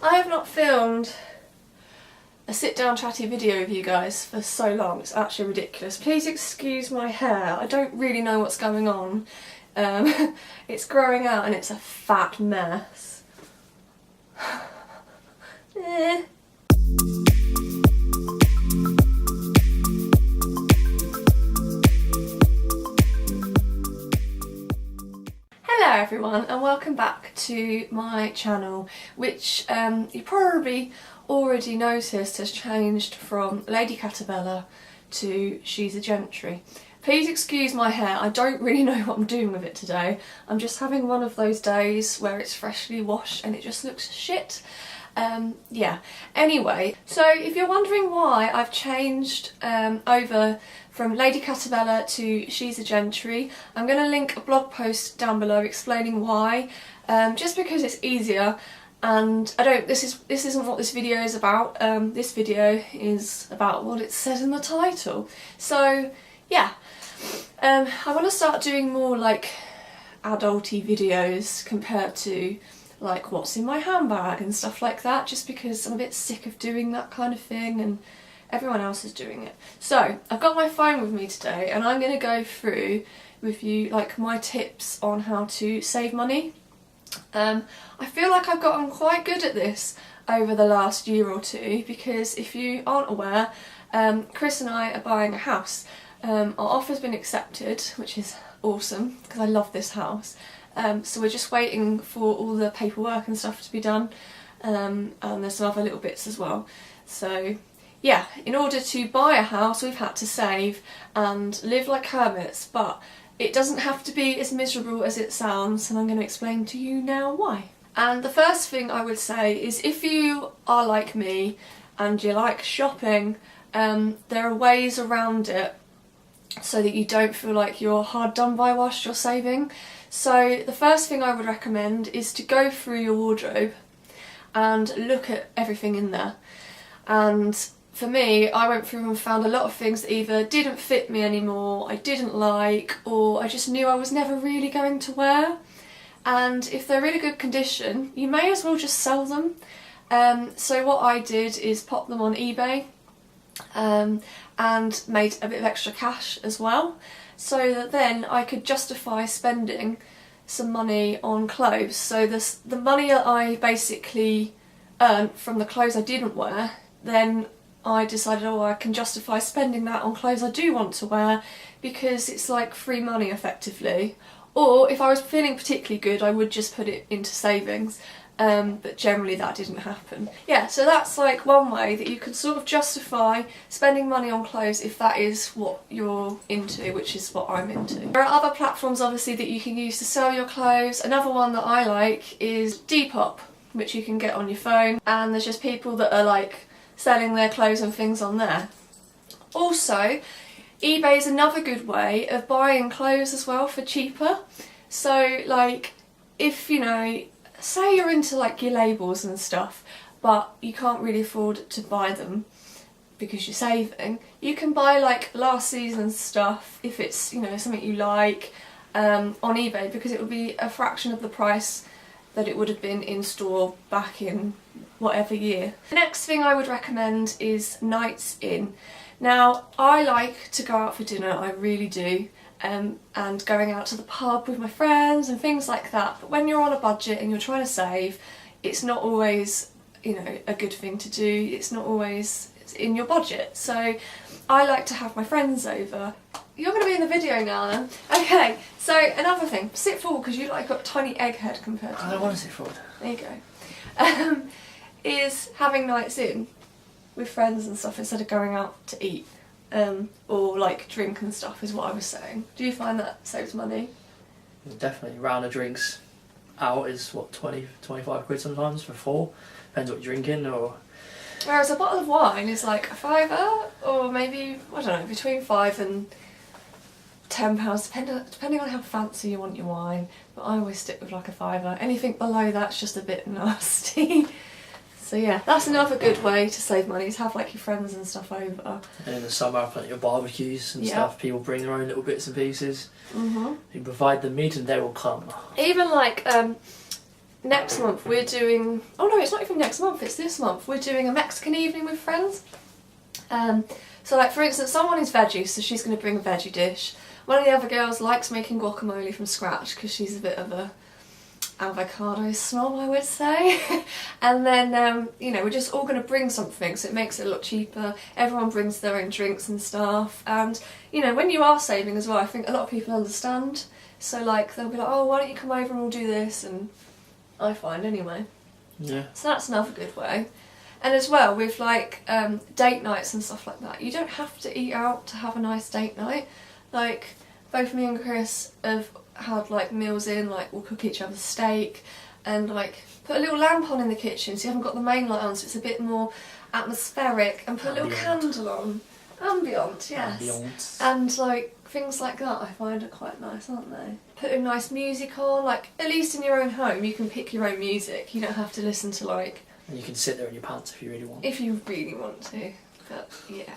I have not filmed a sit-down chatty video with you guys for so long. It's actually ridiculous. Please excuse my hair. I don't really know what's going on. It's growing out and it's a fat mess. Eh. Hello everyone and welcome back to my channel, which you probably already noticed has changed from Lady Catabella to She's a Gentry. Please excuse my hair, I don't really know what I'm doing with it today. I'm just having one of those days where it's freshly washed and it just looks shit. Yeah, anyway, so if you're wondering why I've changed over from Lady Catabella to She's a Gentry, I'm going to link a blog post down below explaining why, just because it's easier. And this isn't what this video is about. This video is about what it says in the title. So yeah, I want to start doing more like adulty videos compared to like what's in my handbag and stuff like that, just because I'm a bit sick of doing that kind of thing and everyone else is doing it. So I've got my phone with me today and I'm going to go through with you like my tips on how to save money. I feel like I've gotten quite good at this over the last year or two, because if you aren't aware, Chris and I are buying a house. Our offer's been accepted, which is awesome because I love this house. So we're just waiting for all the paperwork and stuff to be done, and there's some other little bits as well. So yeah, in order to buy a house we've had to save and live like hermits, but it doesn't have to be as miserable as it sounds, and I'm going to explain to you now why. And the first thing I would say is, if you are like me and you like shopping, there are ways around it so that you don't feel like you're hard done by whilst you're saving. So the first thing I would recommend is to go through your wardrobe and look at everything in there. And for me, I went through and found a lot of things that either didn't fit me anymore, I didn't like, or I just knew I was never really going to wear. And if they're in a good condition, you may as well just sell them. So what I did is pop them on eBay and made a bit of extra cash as well, so that then I could justify spending some money on clothes. So the money that I basically earned from the clothes I didn't wear, then I decided, oh, I can justify spending that on clothes I do want to wear, because it's like free money effectively. Or if I was feeling particularly good, I would just put it into savings, but generally that didn't happen. Yeah, so that's like one way that you can sort of justify spending money on clothes if that is what you're into, which is what I'm into. There are other platforms obviously that you can use to sell your clothes. Another one that I like is Depop, which you can get on your phone, and there's just people that are like selling their clothes and things on there. Also, eBay is another good way of buying clothes as well for cheaper. So like, if you know, say you're into like your labels and stuff, but you can't really afford to buy them because you're saving, you can buy like last season's stuff, if it's, you know, something you like, on eBay, because it would be a fraction of the price that it would have been in store back in whatever year. The next thing I would recommend is nights in. Now, I like to go out for dinner, I really do, and going out to the pub with my friends and things like that, but when you're on a budget and you're trying to save, it's not always, you know, a good thing to do. It's not always in your budget. So I like to have my friends over. You're going to be in the video now then. Okay, so another thing, sit forward because you like got a tiny egg head compared to I don't want to sit forward. There you go. Is having nights in with friends and stuff instead of going out to eat, or like drink and stuff, is what I was saying. Do you find that saves money? Definitely. A round of drinks out is what, 20, 25 quid sometimes for four. Depends what you're drinking, or... Whereas a bottle of wine is like a £5, or maybe, I don't know, between £5 and £10, depending on how fancy you want your wine. But I always stick with like a £5. Anything below that's just a bit nasty. So yeah, that's another good way to save money, is have like your friends and stuff over. And in the summer, plenty of barbecues and stuff. People bring their own little bits and pieces. Mm-hmm. You provide the meat and they will come. Even like next month we're doing, oh no, it's not even next month, it's this month, we're doing a Mexican evening with friends. So like for instance, someone is veggie, so she's going to bring a veggie dish. One of the other girls likes making guacamole from scratch because she's a bit of a avocado snob, I would say. And then, you know, we're just all going to bring something, so it makes it a lot cheaper. Everyone brings their own drinks and stuff. And, you know, when you are saving as well, I think a lot of people understand. So like, they'll be like, oh, why don't you come over and we'll do this? And I find anyway. Yeah. So that's another good way. And as well, with like date nights and stuff like that, you don't have to eat out to have a nice date night. Like, both me and Chris have had like meals in, like we'll cook each other's steak and like put a little lamp on in the kitchen so you haven't got the main light on, so it's a bit more atmospheric, and put a little candle on. Ambient, yes. Ambient. And like things like that I find are quite nice, aren't they? Putting nice music on, like at least in your own home you can pick your own music. You don't have to listen to like... And you can sit there in your pants if you really want. If you really want to, but yeah.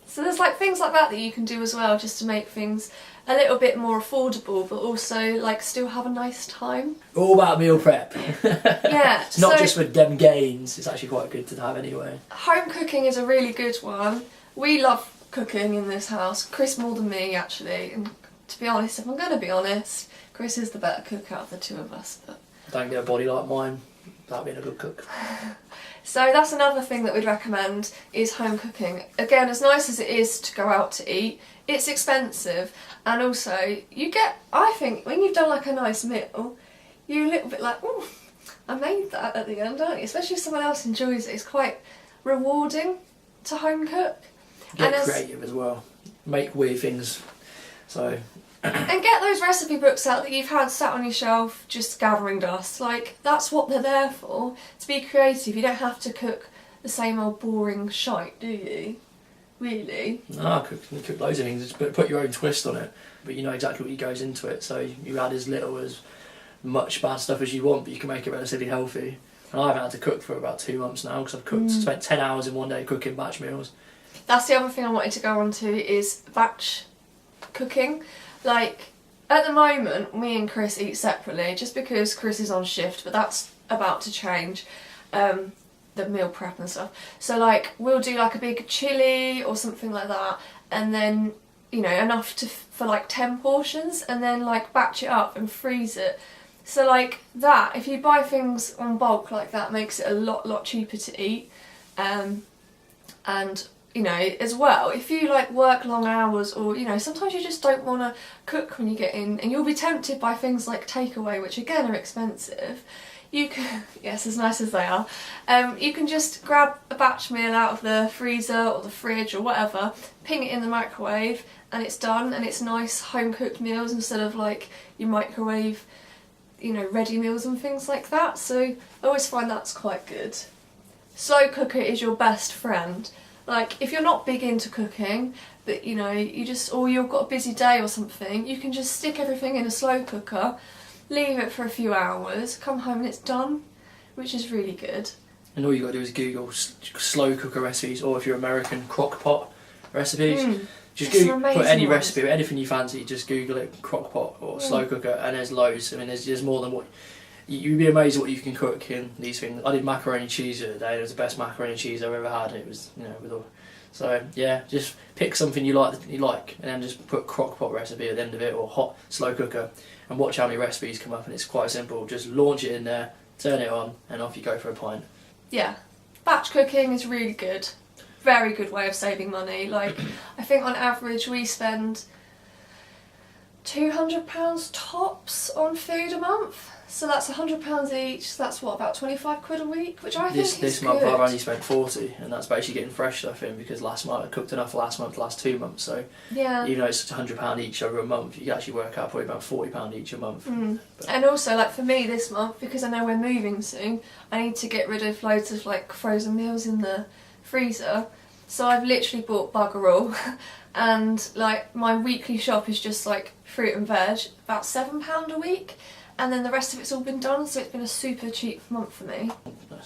So there's like things like that that you can do as well, just to make things a little bit more affordable, but also like still have a nice time. All about meal prep. Yeah. It's not just for them gains, it's actually quite good to have anyway. Home cooking is a really good one. We love cooking in this house, Chris more than me actually, and to be honest, if I'm going to be honest, Chris is the better cook out of the two of us. But Don't get a body like mine without being a good cook. So that's another thing that we'd recommend, is home cooking. Again, as nice as it is to go out to eat, it's expensive, and also you get, I think, when you've done like a nice meal, you're a little bit like, oh, I made that at the end, aren't you? Especially if someone else enjoys it. It's quite rewarding to home cook. Get creative as well. Make weird things. So. And get those recipe books out that you've had sat on your shelf just gathering dust. Like, that's what they're there for, to be creative. You don't have to cook the same old boring shite, do you? Really? No, you cook loads of things, just put your own twist on it, but you know exactly what goes into it, so you add as little as much bad stuff as you want, but you can make it relatively healthy. And I haven't had to cook for about 2 months now, because I've spent 10 hours in one day cooking batch meals. That's the other thing I wanted to go on to, is batch cooking. Like, at the moment, me and Chris eat separately, just because Chris is on shift, but that's about to change, the meal prep and stuff. So like, we'll do like a big chili or something like that, and then, you know, enough for like 10 portions, and then like batch it up and freeze it. So like that, if you buy things on bulk like that, makes it a lot cheaper to eat. And you know, as well, if you like work long hours, or you know, sometimes you just don't want to cook when you get in, and you'll be tempted by things like takeaway, which again are expensive. You can, yes, as nice as they are, you can just grab a batch meal out of the freezer or the fridge or whatever, ping it in the microwave, and it's done, and it's nice home cooked meals instead of like your microwave, you know, ready meals and things like that. So I always find that's quite good. Slow cooker is your best friend. Like, if you're not big into cooking, but you know, or you've got a busy day or something, you can just stick everything in a slow cooker, leave it for a few hours, come home and it's done, which is really good. And all you got to do is Google slow cooker recipes, or if you're American, crock pot recipes. Just put any recipe, anything you fancy, just Google it, crock pot or slow cooker, and there's loads. I mean, there's more than what... You'd be amazed what you can cook in these things. I did macaroni and cheese the other day. It was the best macaroni and cheese I've ever had. It was, you know, with all... So yeah, just pick something you like, and then just put crock pot recipe at the end of it, or hot slow cooker, and watch how many recipes come up. And it's quite simple. Just launch it in there, turn it on, and off you go for a pint. Yeah, batch cooking is really good. Very good way of saving money. Like, I think on average we spend £200 tops on food a month. So that's £100 each, so that's what, about 25 quid a week, which I think is This month I've only spent 40, and that's basically getting fresh stuff in, because last month I cooked enough last 2 months, so yeah. Even though it's £100 each over a month, you can actually work out probably about £40 each a month. And also, like for me this month, because I know we're moving soon, I need to get rid of loads of like frozen meals in the freezer, so I've literally bought bugger all. And like my weekly shop is just like fruit and veg, about £7 a week. And then the rest of it's all been done, so it's been a super cheap month for me.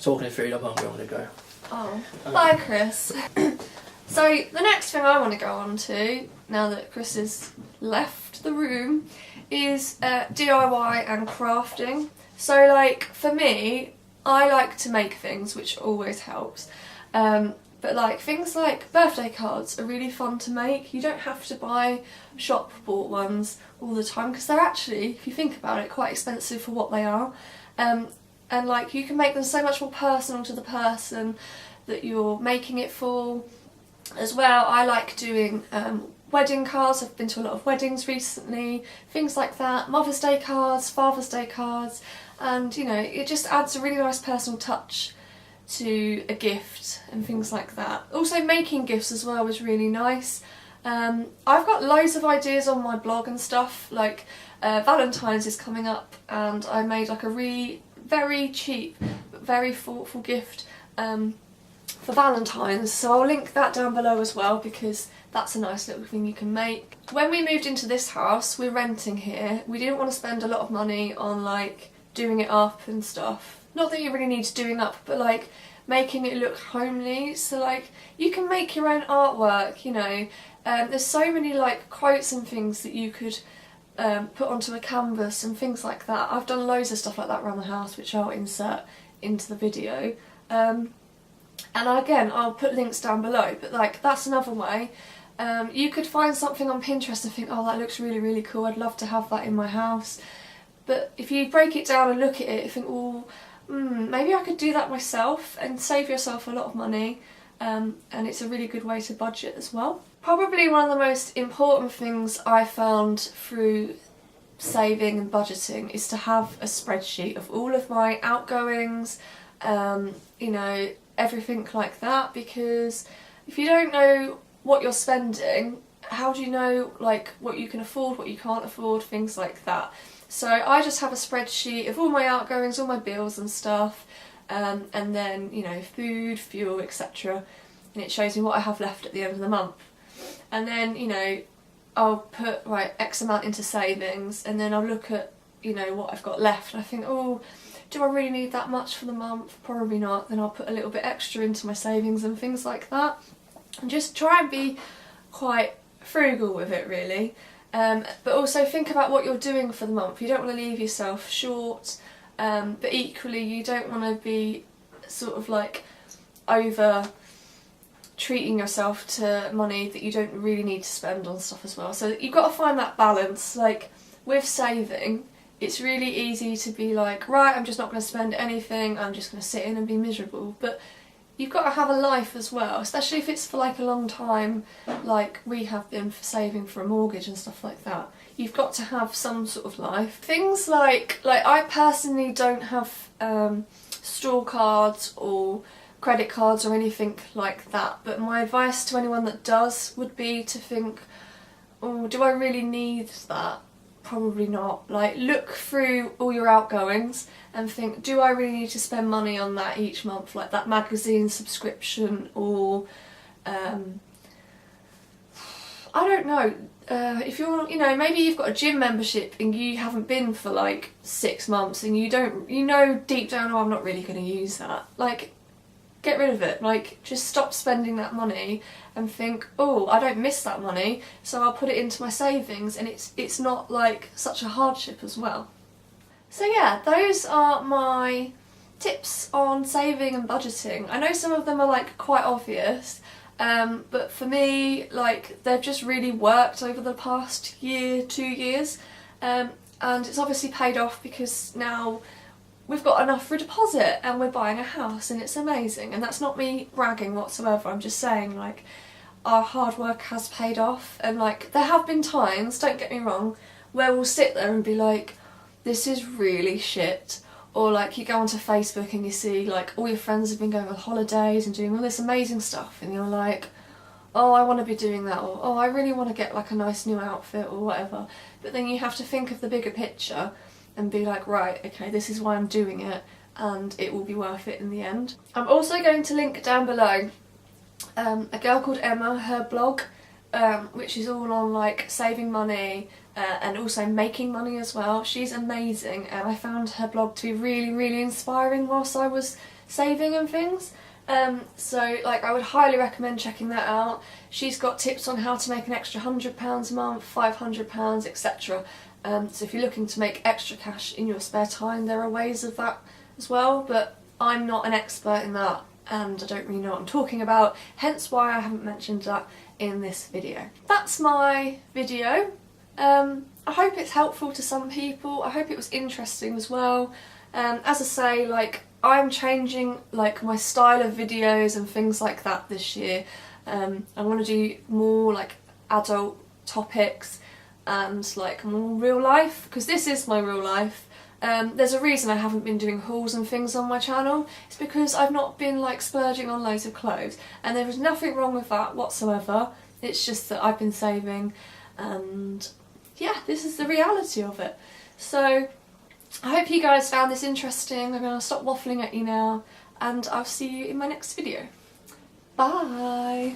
Talking of food, I'm hungry, I'm going to go. Oh, bye Chris. So the next thing I want to go on to, now that Chris has left the room, is DIY and crafting. So like for me, I like to make things, which always helps. But like things like birthday cards are really fun to make. You don't have to buy shop bought ones all the time because they're actually, if you think about it, quite expensive for what they are. And like you can make them so much more personal to the person that you're making it for. As well, I like doing wedding cards. I've been to a lot of weddings recently, things like that. Mother's Day cards, Father's Day cards, and you know, it just adds a really nice personal touch to a gift and things like that. Also making gifts as well was really nice. I've got loads of ideas on my blog and stuff, like Valentine's is coming up and I made like a really very cheap but very thoughtful gift for Valentine's, so I'll link that down below as well because that's a nice little thing you can make. When we moved into this house, we're renting here, we didn't want to spend a lot of money on like doing it up and stuff. Not that you really need doing up, but like making it look homely. So like you can make your own artwork, you know. There's so many like quotes and things that you could put onto a canvas and things like that. I've done loads of stuff like that around the house, which I'll insert into the video. And again, I'll put links down below, but like that's another way. You could find something on Pinterest and think, oh, that looks really, really cool, I'd love to have that in my house. But if you break it down and look at it, you think, oh, maybe I could do that myself and save yourself a lot of money. And it's a really good way to budget as well. Probably one of the most important things I found through saving and budgeting is to have a spreadsheet of all of my outgoings, you know, everything like that, because if you don't know what you're spending, how do you know like what you can afford, what you can't afford, things like that. So I just have a spreadsheet of all my outgoings, all my bills and stuff, and then, you know, food, fuel, etc. And it shows me what I have left at the end of the month. And then, you know, I'll put, right, X amount into savings, and then I'll look at, you know, what I've got left, and I think, oh, do I really need that much for the month? Probably not. Then I'll put a little bit extra into my savings and things like that. And just try and be quite frugal with it, really. But also think about what you're doing for the month. You don't want to leave yourself short, but equally you don't want to be sort of like over treating yourself to money that you don't really need to spend on stuff as well. So you've got to find that balance. Like with saving, it's really easy to be like, right, I'm just not going to spend anything, I'm just going to sit in and be miserable. But you've got to have a life as well, especially if it's for like a long time, like we have been for saving for a mortgage and stuff like that. You've got to have some sort of life. Things like I personally don't have store cards or credit cards or anything like that, but my advice to anyone that does would be to think, oh, do I really need that? Probably not. Like, look through all your outgoings and think, do I really need to spend money on that each month, like that magazine subscription, or I don't know, if you're, you know, maybe you've got a gym membership and you haven't been for like 6 months and you don't, you know deep down, oh, I'm not really going to use that. Like, get rid of it. Like, just stop spending that money and think, oh, I don't miss that money, so I'll put it into my savings, and it's not like such a hardship as well. So yeah, those are my tips on saving and budgeting. I know some of them are like quite obvious, but for me, like, they've just really worked over the past year, 2 years, and it's obviously paid off because now we've got enough for a deposit and we're buying a house, and it's amazing. And that's not me bragging whatsoever, I'm just saying, like, our hard work has paid off. And like, there have been times, don't get me wrong, where we'll sit there and be like, this is really shit. Or like, you go onto Facebook and you see like all your friends have been going on holidays and doing all this amazing stuff, and you're like, oh, I want to be doing that, or oh, I really want to get like a nice new outfit or whatever. But then you have to think of the bigger picture and be like, right, okay, this is why I'm doing it, and it will be worth it in the end. I'm also going to link down below a girl called Emma, her blog, which is all on like saving money and also making money as well. She's amazing, and I found her blog to be really, really inspiring whilst I was saving and things. So like, I would highly recommend checking that out. She's got tips on how to make an extra £100 a month, £500, etc. So if you're looking to make extra cash in your spare time, there are ways of that as well, but I'm not an expert in that and I don't really know what I'm talking about, hence why I haven't mentioned that in this video. That's my video. I hope it's helpful to some people. I hope it was interesting as well. As I say, like, I'm changing like my style of videos and things like that this year. I want to do more like adult topics and like more real life, because this is my real life. There's a reason I haven't been doing hauls and things on my channel. It's because I've not been like splurging on loads of clothes, and there is nothing wrong with that whatsoever. It's just that I've been saving, and yeah, this is the reality of it. So I hope you guys found this interesting. I'm going to stop waffling at you now, and I'll see you in my next video. Bye!